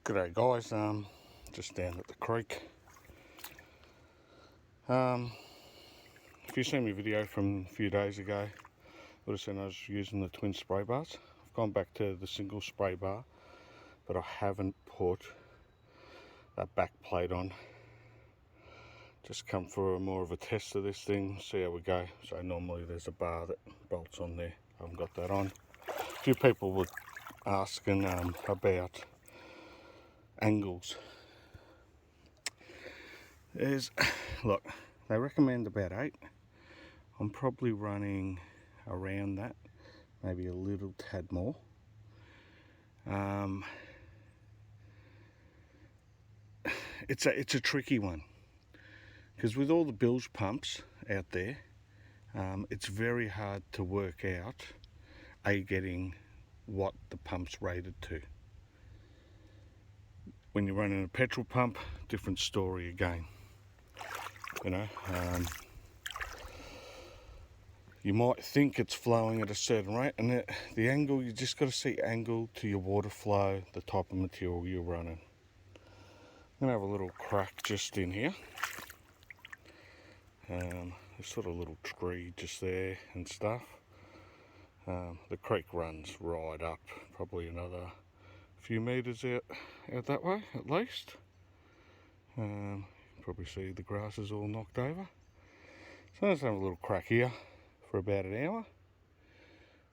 G'day guys, just down at the creek. If you seen my video from a few days ago, you would have seen I was using the twin spray bars. I've gone back to the single spray bar, but I haven't put that back plate on. Just come for more of a test of this thing, see how we go. So normally there's a bar that bolts on there. I haven't got that on. A few people were asking about angles. Look, they recommend about 8. I'm probably running around that, maybe a little tad more. It's a tricky one, because with all the bilge pumps out there, it's very hard to work out getting what the pump's rated to. When you're running a petrol pump, different story again. You know, you might think it's flowing at a certain rate, and the angle, you just got to see angle to your water flow, the type of material you're running. I'm going to have a little crack just in here. There's sort of a little tree just there and stuff. The creek runs right up, probably another few metres out that way at least. You can probably see the grass is all knocked over. So let's have a little crack here for about an hour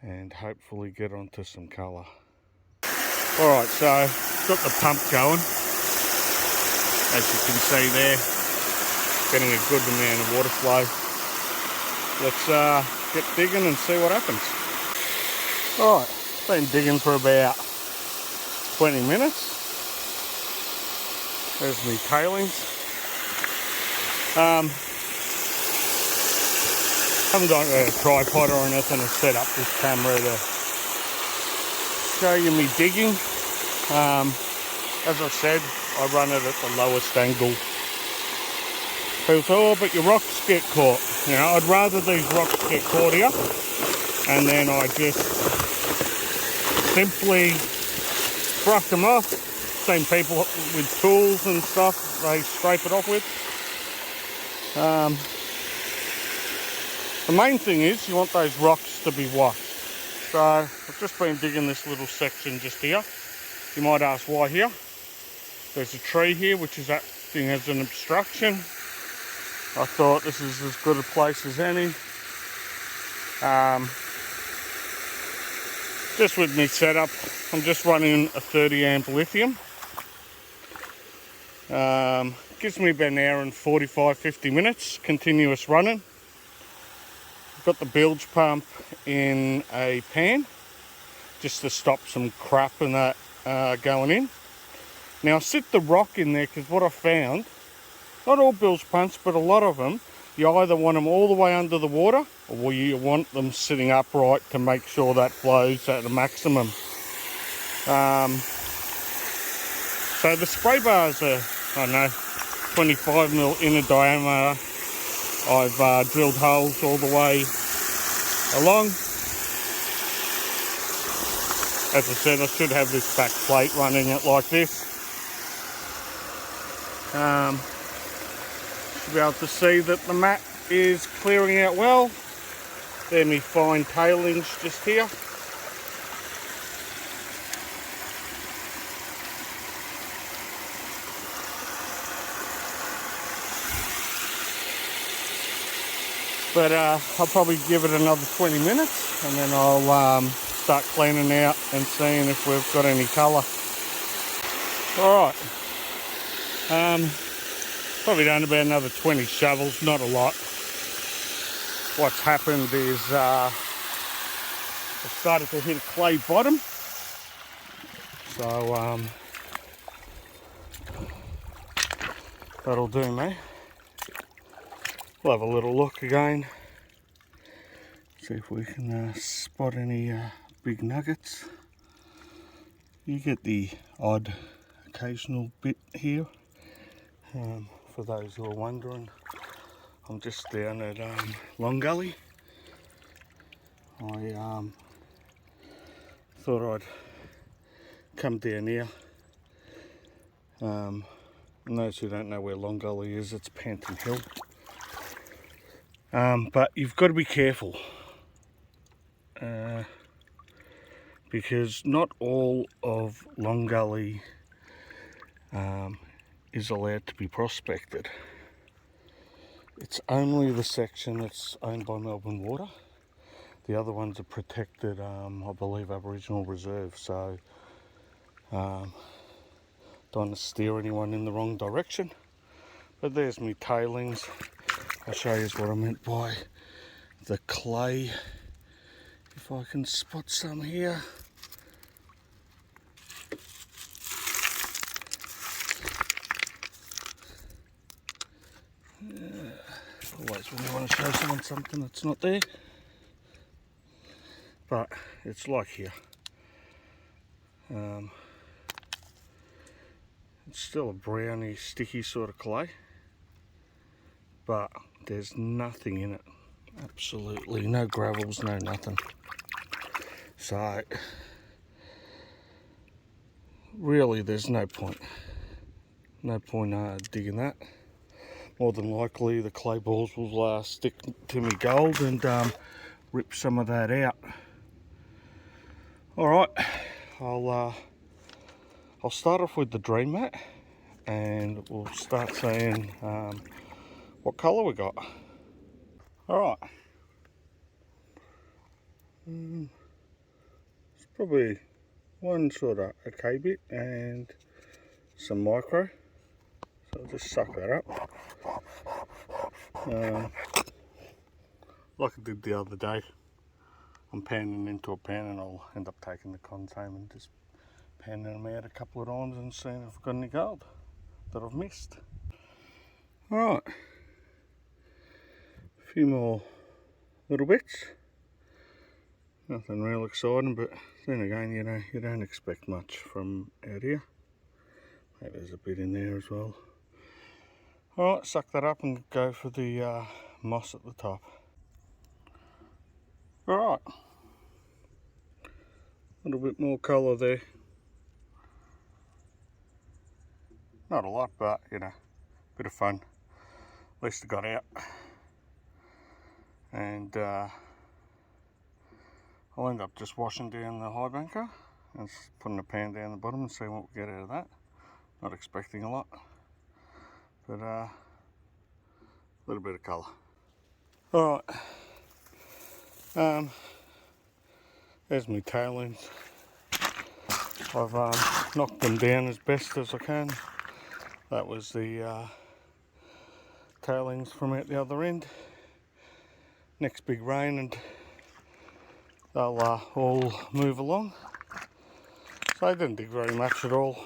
and hopefully get onto some colour. Alright, so got the pump going. As you can see there, getting a good amount of water flow. Let's get digging and see what happens. Alright, been digging for about 20 minutes. There's my tailings. Haven't got a tripod or anything to set up this camera to show you me digging. As I said, I run it at the lowest angle. People say, oh, but your rocks get caught. You know, I'd rather these rocks get caught here, and then I just simply brush them off. Same people with tools and stuff, they scrape it off with. The main thing is you want those rocks to be washed. So I've just been digging this little section just here. You might ask why here. There's a tree here which is acting as an obstruction. I thought this is as good a place as any. Just with me setup, I'm just running a 30 amp lithium. Gives me about an hour and 45-50 minutes continuous running. I've got the bilge pump in a pan just to stop some crap and that going in. Now I sit the rock in there because what I found, not all bilge pumps, but a lot of them, you either want them all the way under the water or you want them sitting upright to make sure that flows at a maximum. So the spray bars are, I don't know, 25mm inner diameter. I've drilled holes all the way along. As I said, I should have this back plate running it like this. Should be able to see that the mat is clearing out well. There me fine tailings just here. But I'll probably give it another 20 minutes and then I'll start cleaning out and seeing if we've got any colour. Alright, probably done about another 20 shovels, not a lot. What's happened is I've started to hit a clay bottom. So that'll do me. We'll have a little look again, see if we can spot any big nuggets. You get the odd occasional bit here. For those who are wondering, I'm just down at Gully. I thought I'd come down here And those who don't know where Long Gully is, it's Panton Hill. But you've got to be careful. Because not all of Long Gully is allowed to be prospected. It's only the section that's owned by Melbourne Water. The other ones are protected, I believe, Aboriginal reserve. So don't want to steer anyone in the wrong direction. But there's me tailings. I'll show you what I meant by the clay. If I can spot some here. Always when you want to show someone something that's not there. But it's like here. It's still a browny, sticky sort of clay. But there's nothing in it. Absolutely no gravels, no nothing. So really there's no point. No point digging that. More than likely the clay balls will stick to me gold and rip some of that out. Alright, I'll start off with the dream mat and we'll start seeing what colour we got. Alright. It's probably one sort of a K-bit and some micro. So I'll just suck that up. Like I did the other day, I'm panning into a pan and I'll end up taking the cons home and just panning them out a couple of times and seeing if I've got any gold that I've missed. Alright, a few more little bits. Nothing real exciting, but then again, you don't expect much from out here. Maybe there's a bit in there as well. Alright, suck that up and go for the moss at the top. Alright, a little bit more colour there. Not a lot, but you know, bit of fun. At least it got out. And I'll end up just washing down the Highbanker and putting a pan down the bottom and seeing what we get out of that. Not expecting a lot, but a little bit of colour. Alright, there's my tailings. I've knocked them down as best as I can. That was the tailings from out the other end. Next big rain and they'll all move along. So I didn't dig very much at all.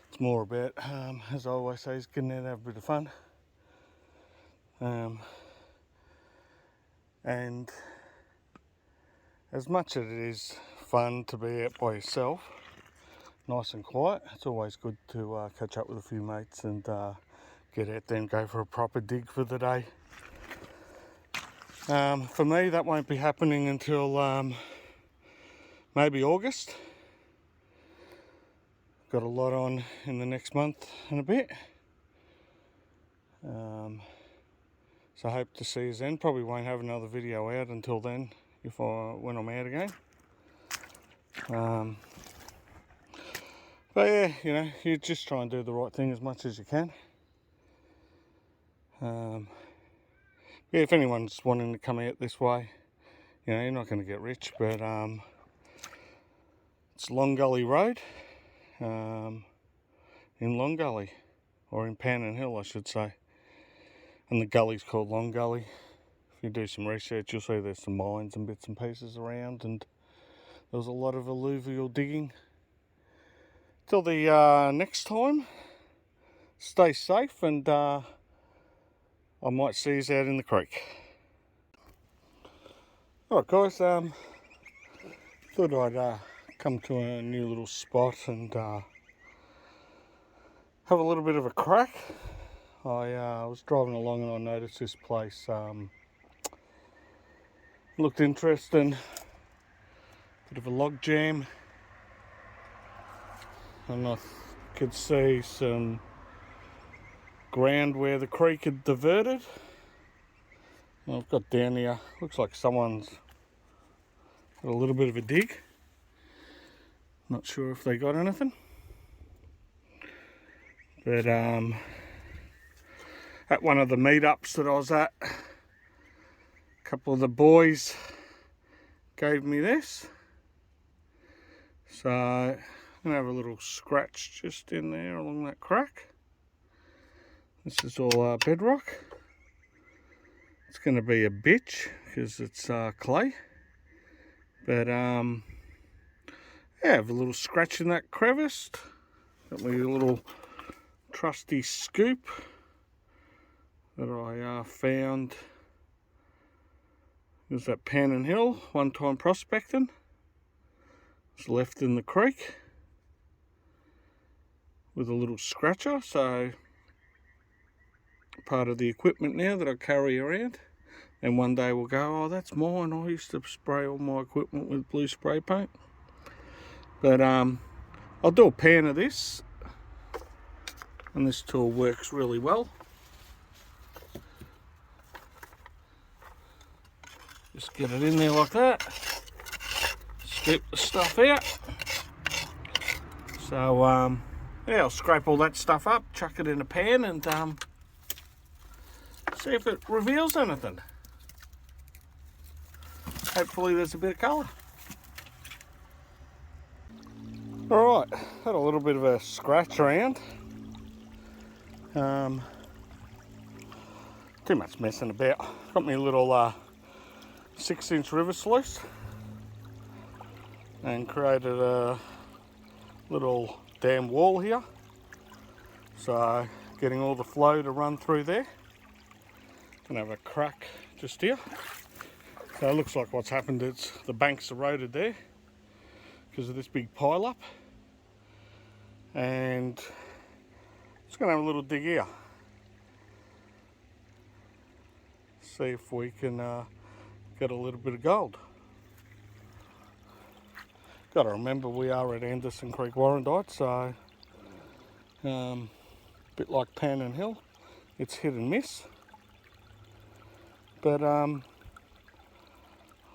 It's more about, as I always say, is getting out to have a bit of fun. And as much as it is fun to be out by yourself, nice and quiet, it's always good to catch up with a few mates and get out there and go for a proper dig for the day. For me, that won't be happening until maybe August. Got a lot on in the next month and a bit. So I hope to see you then. Probably won't have another video out until then, when I'm out again. But yeah, you know, you just try and do the right thing as much as you can. Yeah, if anyone's wanting to come out this way, you know, you're not going to get rich, but it's Long Gully Road in Long Gully, or in Panton Hill I should say, and the gully's called Long Gully. If you do some research, you'll see there's some mines and bits and pieces around, and there was a lot of alluvial digging. Till the next time, stay safe, and I might see you out in the creek. Alright guys, thought I'd come to a new little spot and have a little bit of a crack. I was driving along and I noticed this place looked interesting. Bit of a log jam. And I could see some ground where the creek had diverted. I've got down here, looks like someone's got a little bit of a dig. Not sure if they got anything. But at one of the meetups that I was at, a couple of the boys gave me this. So I'm going to have a little scratch just in there along that crack. This is all bedrock. It's going to be a bitch because it's clay. But yeah, have a little scratch in that crevice. Got me a little trusty scoop that I found. It was at Pan Hill, one time prospecting. It's left in the creek with a little scratcher, so part of the equipment now that I carry around. And one day we'll go, oh, that's mine. I used to spray all my equipment with blue spray paint. But I'll do a pan of this, and this tool works really well. Just get it in there like that. Scoop the stuff out. So yeah, I'll scrape all that stuff up, chuck it in a pan, and see if it reveals anything. Hopefully there's a bit of colour. Alright, had a little bit of a scratch around. Too much messing about. Got me a little 6-inch river sluice and created a little dam wall here. So getting all the flow to run through there. Gonna have a crack just here. So it looks like what's happened is the bank's eroded there because of this big pile up, and it's going to have a little dig here. See if we can get a little bit of gold. Got to remember we are at Anderson Creek Warrandyte, so a bit like Pan and Hill, it's hit and miss. But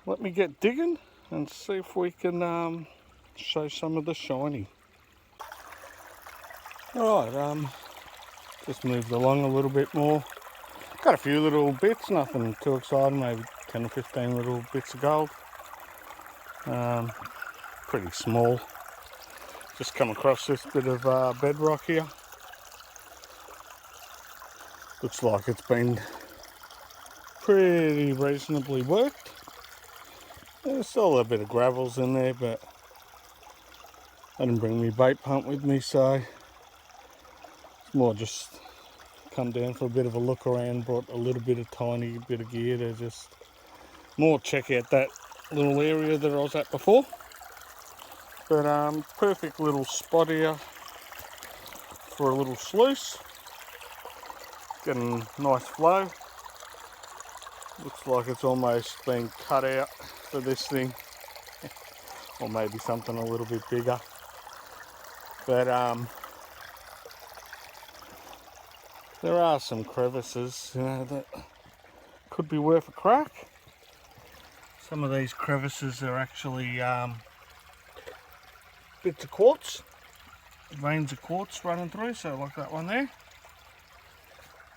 let me get digging and see if we can show some of the shiny. Alright, just moved along a little bit more. Got a few little bits, nothing too exciting, maybe 10 or 15 little bits of gold. Pretty small. Just come across this bit of bedrock here. Looks like it's been pretty reasonably worked. There's still a bit of gravels in there, but I didn't bring my bait pump with me, so it's more just come down for a bit of a look around, brought a little bit of tiny bit of gear to just more check out that little area that I was at before. But perfect little spot here for a little sluice. Getting nice flow. Looks like it's almost been cut out for this thing, or maybe something a little bit bigger. But there are some crevices, you know, that could be worth a crack. Some of these crevices are actually bits of quartz, veins of quartz running through, so like that one there.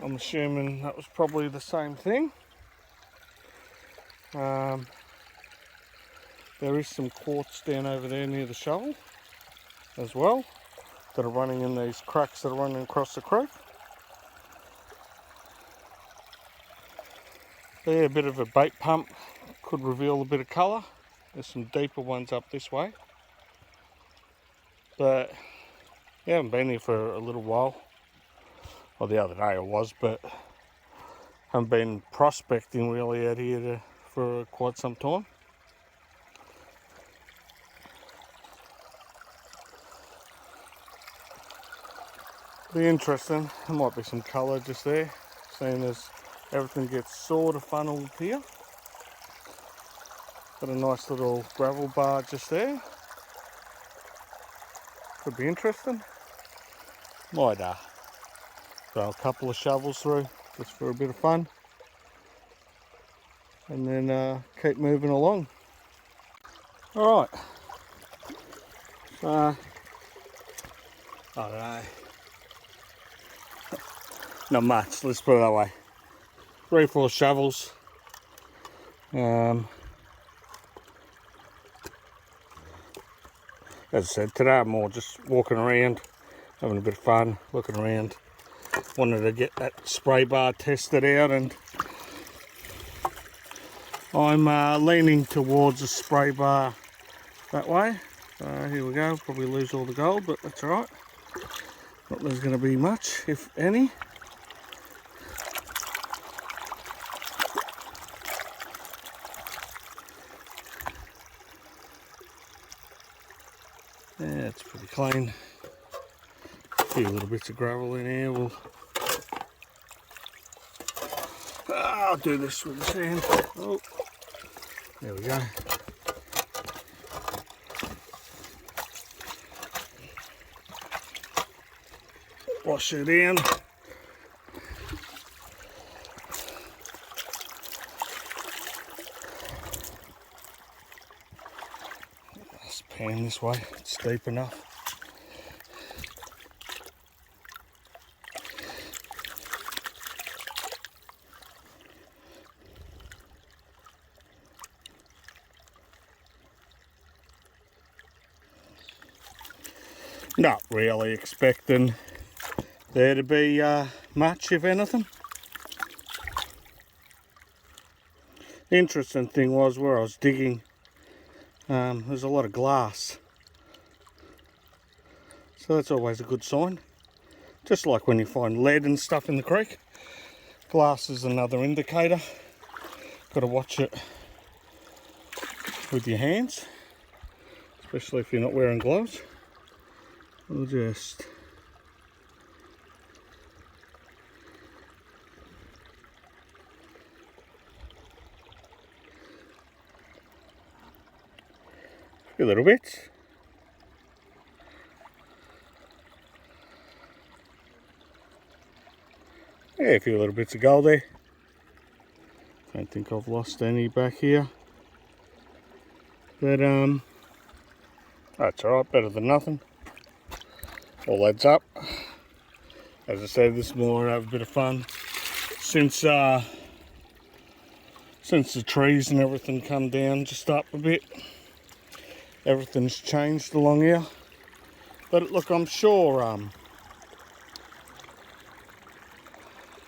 I'm assuming that was probably the same thing. There is some quartz down over there near the shovel as well that are running in these cracks that are running across the creek. Yeah, a bit of a bait pump could reveal a bit of colour. There's some deeper ones up this way, but yeah, I haven't been here for a little while. Well, the other day I was, but haven't been prospecting really out here for quite some time. Be interesting. There might be some colour just there, seeing as everything gets sort of funneled here. Got a nice little gravel bar just there. Could be interesting. Might throw a couple of shovels through just for a bit of fun, and then keep moving along. Alright, so I don't know, not much, let's put it that way. 3 or 4 shovels. As I said, today I'm more just walking around, having a bit of fun, looking around. Wanted to get that spray bar tested out, and I'm leaning towards a spray bar that way. Here we go, probably lose all the gold, but that's alright. Not there's going to be much, if any. Yeah, it's pretty clean. A few little bits of gravel in here. I'll do this with the sand. Oh, there we go. Wash it in. Let's pan this way, it's deep enough. Not really expecting there to be much, if anything. The interesting thing was where I was digging, there's a lot of glass. So that's always a good sign. Just like when you find lead and stuff in the creek. Glass is another indicator. Got to watch it with your hands, especially if you're not wearing gloves. We'll just a few little bits. Yeah, a few little bits of gold there. Don't think I've lost any back here, but that's alright, better than nothing. All adds up. As I said, this more have a bit of fun since the trees and everything come down just up a bit. Everything's changed along here, but look, I'm sure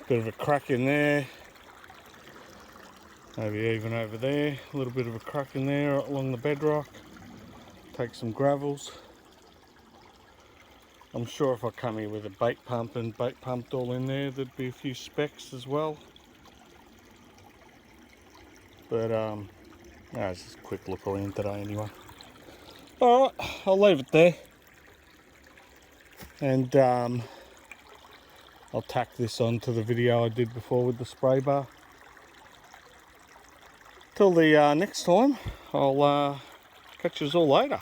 bit of a crack in there, maybe even over there, a little bit of a crack in there along the bedrock. Take some gravels. I'm sure if I come here with a bait pump and bait pumped all in there, there'd be a few specks as well. But it's just a quick look around today anyway. Alright, I'll leave it there. And I'll tack this onto the video I did before with the spray bar. Till the next time, I'll catch you all later.